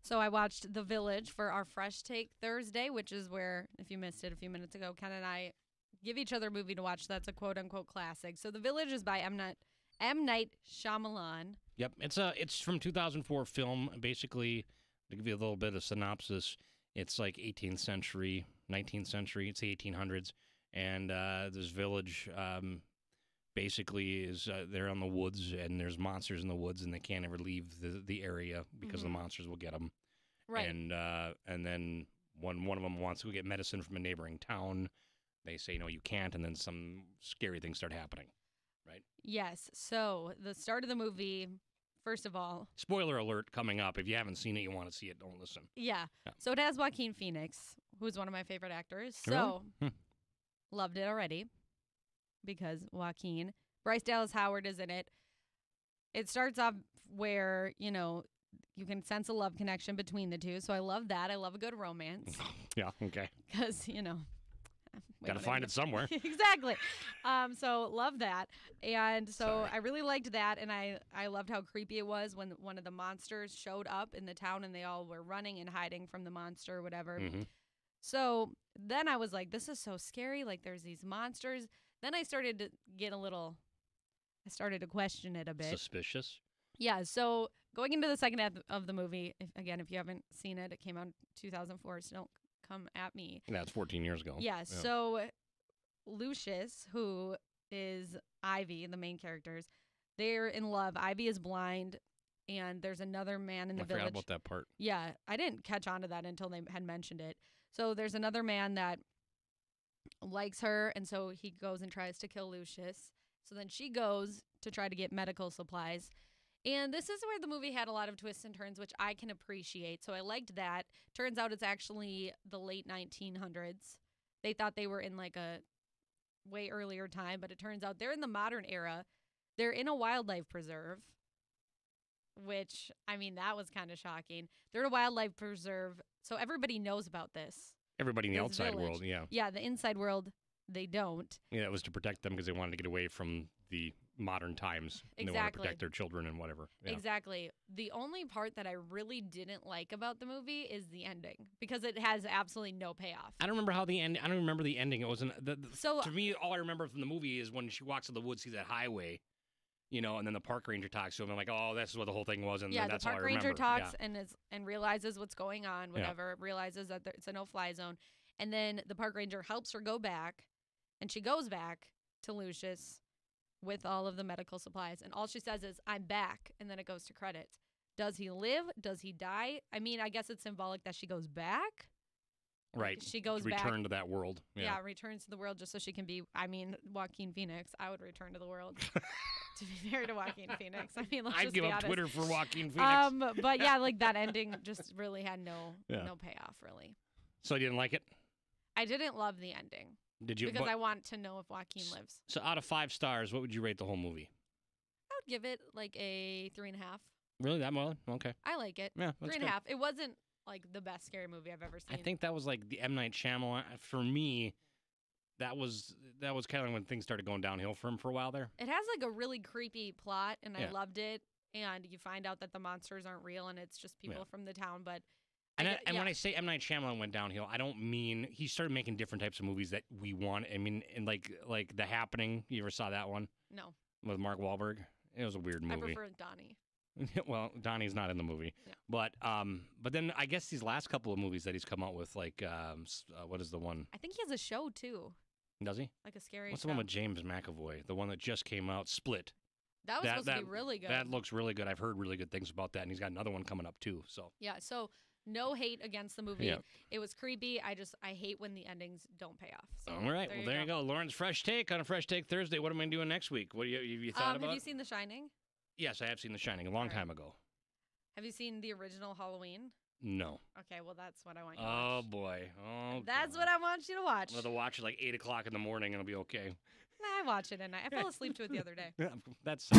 So I watched The Village for our Fresh Take Thursday, which is where, if you missed it a few minutes ago, Ken and I give each other a movie to watch that's a quote-unquote classic. So The Village is by M. Night Shyamalan. Yep, it's from 2004 film. Basically, to give you a little bit of synopsis, it's like 18th century, 19th century. It's the 1800s, and this village basically is they're in the woods, and there's monsters in the woods, and they can't ever leave the area because the monsters will get them. Right. And then when one of them wants to go get medicine from a neighboring town, they say, no, you can't, and then some scary things start happening, right? Yes. So the start of the movie, first of all... Spoiler alert coming up. If you haven't seen it, you want to see it, don't listen. Yeah. So it has Joaquin Phoenix, who's one of my favorite actors. Really? So, loved it already because Joaquin. Bryce Dallas Howard is in it. It starts off where, you know, you can sense a love connection between the two. So I love that. I love a good romance. Yeah, okay. Because, you know... Got to find it somewhere. Exactly. So love that. And so I really liked that. And I loved how creepy it was when one of the monsters showed up in the town and they all were running and hiding from the monster or whatever. Mm-hmm. So then I was like, this is so scary. Like there's these monsters. Then I started to get I started to question it a bit. Suspicious? Yeah. So going into the second half of the movie, if you haven't seen it, it came out in 2004. So don't come at me. Yeah, it's 14 years ago. Yeah, so Lucius, who is Ivy, the main characters, they're in love. Ivy is blind, and there's another man in the village. I forgot about that part. Yeah, I didn't catch on to that until they had mentioned it. So there's another man that likes her, and so he goes and tries to kill Lucius. So then she goes to try to get medical supplies. And this is where the movie had a lot of twists and turns, which I can appreciate. So I liked that. Turns out it's actually the late 1900s. They thought they were in like a way earlier time, but it turns out they're in the modern era. They're in a wildlife preserve, which, I mean, that was kind of shocking. They're in a wildlife preserve, so everybody knows about this. Everybody in the outside village. world, yeah. Yeah, the inside world, they don't. Yeah, it was to protect them because they wanted to get away from the modern times. And Exactly. They wanted to protect their children and whatever. Yeah. Exactly. The only part that I really didn't like about the movie is the ending because it has absolutely no payoff. I don't remember how the end. I don't remember the ending. It wasn't. So to me, all I remember from the movie is when she walks to the woods, sees that highway, you know, and then the park ranger talks to him. I'm like, oh, this is what the whole thing was, and yeah, then that's the all I park remember. ranger talks and realizes what's going on. Whatever, realizes that it's a no-fly zone, and then the park ranger helps her go back, and she goes back to Lucius with all of the medical supplies. And all she says is, I'm back. And then it goes to credits. Does he live? Does he die? I mean, I guess it's symbolic that she goes back. Right. She goes back. Return to that world. Yeah, returns to the world just so she can be, I mean, Joaquin Phoenix. I would return to the world to be married to Joaquin Phoenix. I mean, I'd give up Twitter for Joaquin Phoenix. But yeah, like that ending just really had no payoff, really. So you didn't like it? I didn't love the ending. Did you? Because I want to know if Joaquin lives. So out of 5 stars, what would you rate the whole movie? I would give it like a 3.5. Really, that well? Okay. I like it. Yeah, that's 3.5. It wasn't like the best scary movie I've ever seen. I think that was like the M. Night Shyamalan. For me, that was kind of when things started going downhill for him for a while there. It has like a really creepy plot, and I Yeah. loved it. And you find out that the monsters aren't real, and it's just people from the town. But and when I say M. Night Shyamalan went downhill, I don't mean he started making different types of movies that we want. I mean, and like The Happening. You ever saw that one? No. With Mark Wahlberg. It was a weird movie. I prefer Donnie. Well, Donnie's not in the movie, Yeah. but then I guess these last couple of movies that he's come out with, like what is the one? I think he has a show too. Does he? Like a scary. What's show. the one with James McAvoy? The one that just came out, Split. That was supposed to be really good. That looks really good. I've heard really good things about that, and he's got another one coming up too. So yeah, so no hate against the movie. Yeah. It was creepy. I hate when the endings don't pay off. So all right, there you go. Lauren's Fresh Take on a Fresh Take Thursday. What am I doing next week? What have you thought about? Have you seen The Shining? Yes, I have seen The Shining a long time ago. Have you seen the original Halloween? No. Okay, well, that's what I want you to watch. Oh, boy. Oh, that's what I want you to watch. I'll watch it like 8 o'clock in the morning, and it'll be okay. Nah, I watch it at night. I fell asleep to it the other day. That's...